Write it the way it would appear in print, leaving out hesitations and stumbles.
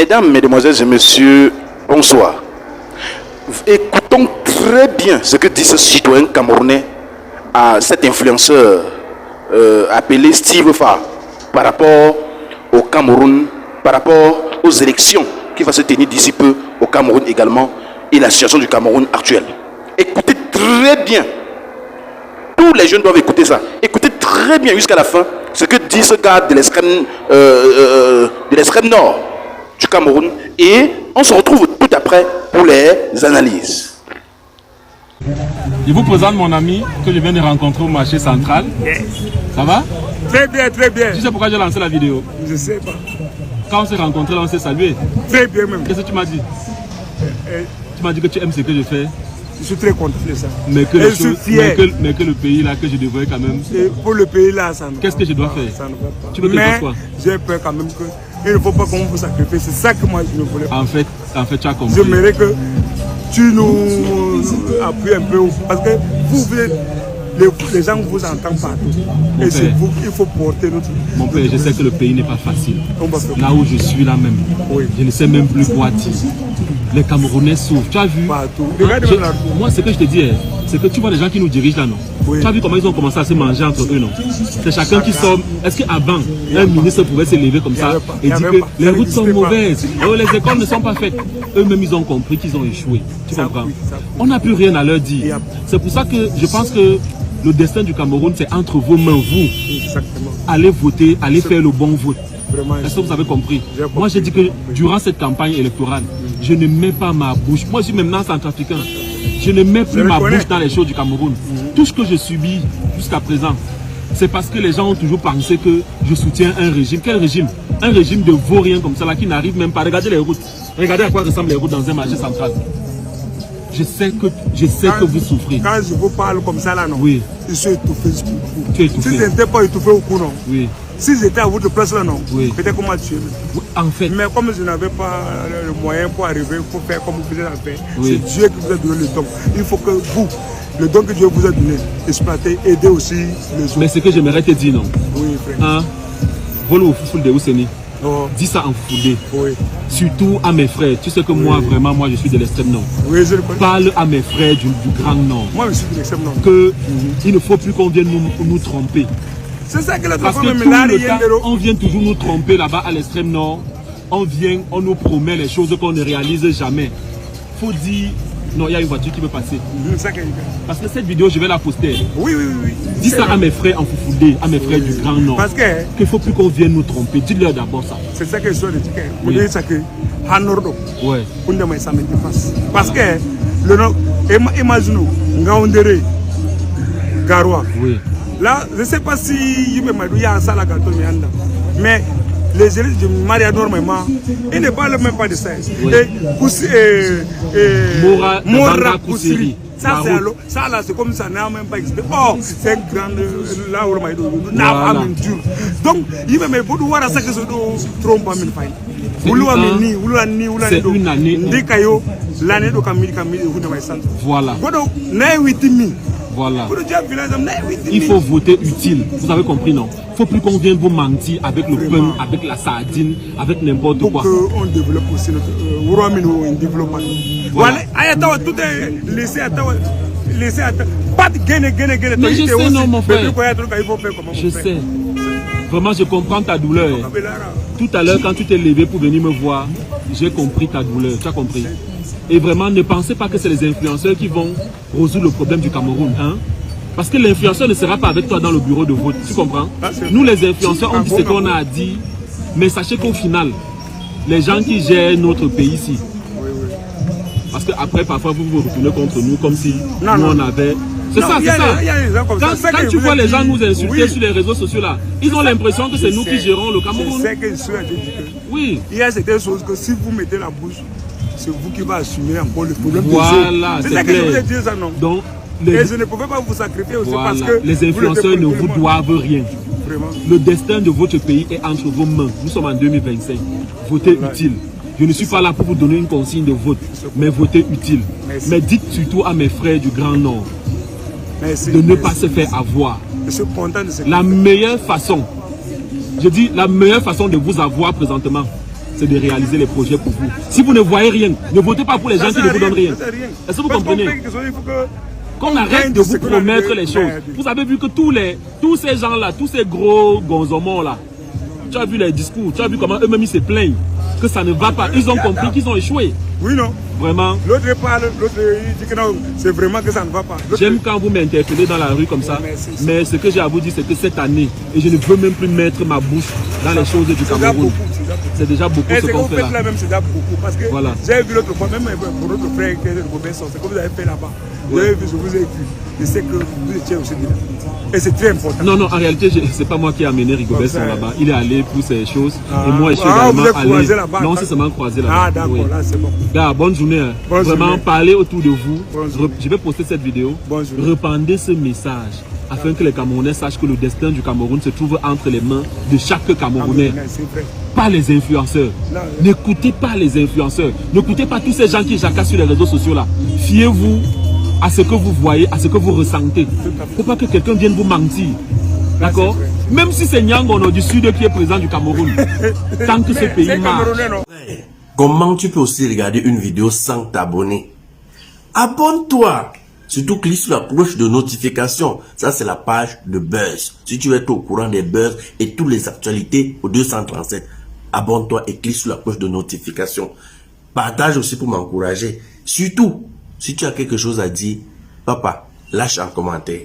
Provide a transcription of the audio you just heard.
Mesdames, Mesdemoiselles et Messieurs, bonsoir. Écoutons très bien ce que dit ce citoyen camerounais à cet influenceur appelé Steve Fa par rapport au Cameroun, par rapport aux élections qui vont se tenir d'ici peu au Cameroun également et la situation du Cameroun actuelle. Écoutez très bien. Tous les jeunes doivent écouter ça. Écoutez très bien jusqu'à la fin ce que dit ce gars de l'extrême nord du Cameroun. Et on se retrouve tout après pour les analyses. Je vous présente mon ami que je viens de rencontrer au marché central. Ça va? Très bien, très bien. Tu sais pourquoi j'ai lancé la vidéo? Je sais pas. Quand on s'est rencontrés, on s'est salué. Très bien même. Qu'est-ce que tu m'as dit? Tu m'as dit que tu aimes ce que je fais. Je suis très content de ça. Mais que, je suis fier. Mais que le pays là, que je devrais quand même... Et pour le pays là, ça ne va pas. Qu'est-ce que je dois faire? Ça ne va pas. Tu veux que je fasse quoi? J'ai peur quand même que il ne faut pas qu'on vous sacrifie. C'est ça que moi je ne voulais pas. En fait, tu as compris. J'aimerais que tu nous appuies un peu. Parce que vous êtes... Les gens vous entendent partout. Et c'est vous qu'il faut porter notre... Mon père, je sais que le pays n'est pas facile. Là où je suis là même, oui. Je ne sais même plus quoi dire. Les Camerounais souffrent. Tu as vu? Partout. Moi, ce que je te dis, c'est que tu vois les gens qui nous dirigent là, non? Oui. Tu as vu comment ils ont commencé à se manger entre eux, non? C'est chacun qui sort. Est-ce qu'avant, un ministre pouvait se lever comme ça et dire que les routes sont mauvaises, les écoles ne sont pas faites? Eux-mêmes, ils ont compris qu'ils ont échoué. Tu comprends? On n'a plus rien à leur dire. C'est pour ça que je pense que le destin du Cameroun, c'est entre vos mains, vous. Exactement. Allez voter, allez faire le bon vote. Est-ce que vous avez compris? Moi, j'ai dit que durant cette campagne électorale, je ne mets pas ma bouche. Moi, je suis maintenant centrafricain. Je ne mets plus ma bouche dans les choses du Cameroun. Tout ce que je subis jusqu'à présent, c'est parce que les gens ont toujours pensé que je soutiens un régime. Quel régime? Un régime de vauriens comme ça, là, qui n'arrive même pas. Regardez les routes. Regardez à quoi ressemblent les routes dans un marché central. Je sais que vous souffrez. Quand je vous parle comme ça là, non? Oui. Je suis étouffé. Tu es étouffé. Si je n'étais pas étouffé au cou, non? Oui. Si j'étais à votre place là, non? Oui. Peut-être comment tuer. Oui, en fait. Mais comme je n'avais pas le moyen pour arriver, il faut faire comme vous faisiez à faire. Oui. C'est Dieu qui vous a donné le don. Il faut que vous, le don que Dieu vous a donné, exploitez, aidez aussi les autres. Mais ce que j'aimerais te dire, non? Oui, frère. Hein? Volo au foufoul de Ousseni. Oh. Dis ça en foudé. Oui. Surtout à mes frères. Tu sais que moi, vraiment, moi, je suis de l'extrême nord. Oui, je le connais. Parle à mes frères du grand nord. Moi, je suis de l'extrême nord. Il ne faut plus qu'on vienne nous tromper. C'est ça que la Parce que tout le temps, on vient toujours nous tromper là-bas à l'extrême nord. On vient, on nous promet les choses qu'on ne réalise jamais. Faut dire, non, il y a une voiture qui veut passer. Parce que cette vidéo, je vais la poster. Oui. Dis ça à mes frères en Foufoudé, à mes frères du Grand Nord. Parce que qu'il ne faut plus qu'on vienne nous tromper. Dites-leur d'abord ça. C'est ça que je suis dit. Vous dites ça que Hanordo. Ouais. Parce que le nom, imaginons, Ngaoundéré, Garoua. Oui. Là, je ne sais pas si il y a un salle à gâteau, mais les élèves de Maria normalement, ils ne parlent même pas de ça. Mora Koussiri. Ça, là, c'est comme ça, n'a même pas existé. Oh, c'est un grand. Là où on n'a pas dur. Donc, il va me voir ça que je trompe pas une faille. C'est une année. L'année de Camille, vous n'avez pas. Voilà. Voilà. Il faut voter utile. Vous avez compris, non? Il ne faut plus qu'on vienne vous mentir avec le pain, avec la sardine, avec n'importe quoi. Pour qu'on développe aussi notre développement. Voilà. Tout est laissé à toi. Pas de gagner. Mais je sais, non, mon frère. Je sais. Vraiment, je comprends ta douleur. Tout à l'heure, quand tu t'es levé pour venir me voir, j'ai compris ta douleur. Tu as compris? Et vraiment, ne pensez pas que c'est les influenceurs qui vont résoudre le problème du Cameroun. Hein? Parce que l'influenceur ne sera pas avec toi dans le bureau de vote. Tu comprends? Nous, les influenceurs, on dit ce qu'on a à dire. Mais sachez qu'au final, les gens qui gèrent notre pays ici, parce qu'après, parfois, vous vous retournez contre nous comme si nous, on avait... C'est ça, c'est ça. Quand tu vois les gens nous insulter sur les réseaux sociaux là, ils ont l'impression que c'est nous qui gérons le Cameroun. C'est que je suis à dire que oui. Il y a certaines choses que si vous mettez la bouche, c'est vous qui va assumer encore le problème. Voilà, c'est ça que je voulais dire ça, non? Donc, et je ne pouvais pas vous sacrifier aussi parce que les influenceurs ne vous doivent rien. Vraiment. Le destin de votre pays est entre vos mains. Nous sommes en 2025. Votez utile. Je ne suis pas là pour vous donner une consigne de vote, mais votez utile. Merci. Mais dites surtout à mes frères du Grand Nord de ne pas se faire avoir. Je suis content de ce la meilleure façon, je dis la meilleure façon de vous avoir présentement, c'est de réaliser les projets pour vous. Si vous ne voyez rien, ne votez pas pour les gens qui ne vous donnent rien. Est-ce que vous comprenez? Qu'on arrête de vous promettre les choses. Vous avez vu que tous ces gens-là, tous ces gros gonzomons-là, tu as vu les discours, tu as vu comment eux-mêmes ils se plaignent, que ça ne va pas. Ils ont compris qu'ils ont échoué. Oui, non. Vraiment. L'autre parle, l'autre dit que non, c'est vraiment que ça ne va pas. J'aime quand vous m'interpellez dans la rue comme ça, mais ce que j'ai à vous dire, c'est que cette année, et je ne veux même plus mettre ma bouche dans les choses du Cameroun. C'est déjà beaucoup ce qu'on fait là. Même c'est déjà beaucoup, parce que voilà. J'ai vu l'autre fois, même pour notre frère qui est de Robinson, c'est comme vous avez fait là-bas. Vous avez vu, je vous ai vu. Je sais que vous étiez aussi dedans. Et c'est très important. Non, en réalité, c'est pas moi qui ai amené Rigobert là-bas. Il est allé pour ces choses. Et moi, je suis également allé. Non, c'est seulement croisé là-bas. Ah, d'accord, là, c'est bon. Gars, bonne journée. Hein. Bonne Vraiment, journée. parlez autour de vous. Je vais poster cette vidéo. Répandez ce message afin que les Camerounais sachent que le destin du Cameroun se trouve entre les mains de chaque Camerounais. Pas les influenceurs. N'écoutez pas les influenceurs. N'écoutez pas tous ces gens qui jacassent sur les réseaux sociaux là. Fiez-vous à ce que vous voyez, à ce que vous ressentez. Il ne faut pas que quelqu'un vienne vous mentir. D'accord? Même si c'est Nyangono du Sud qui est président du Cameroun. Tant que ce pays marche. Comment tu peux aussi regarder une vidéo sans t'abonner? Abonne-toi! Surtout clique sur la cloche de notification. Ça, c'est la page de Buzz. Si tu veux être au courant des buzz et toutes les actualités au 237, abonne-toi et clique sur la cloche de notification. Partage aussi pour m'encourager. Surtout, si tu as quelque chose à dire, papa, lâche un commentaire.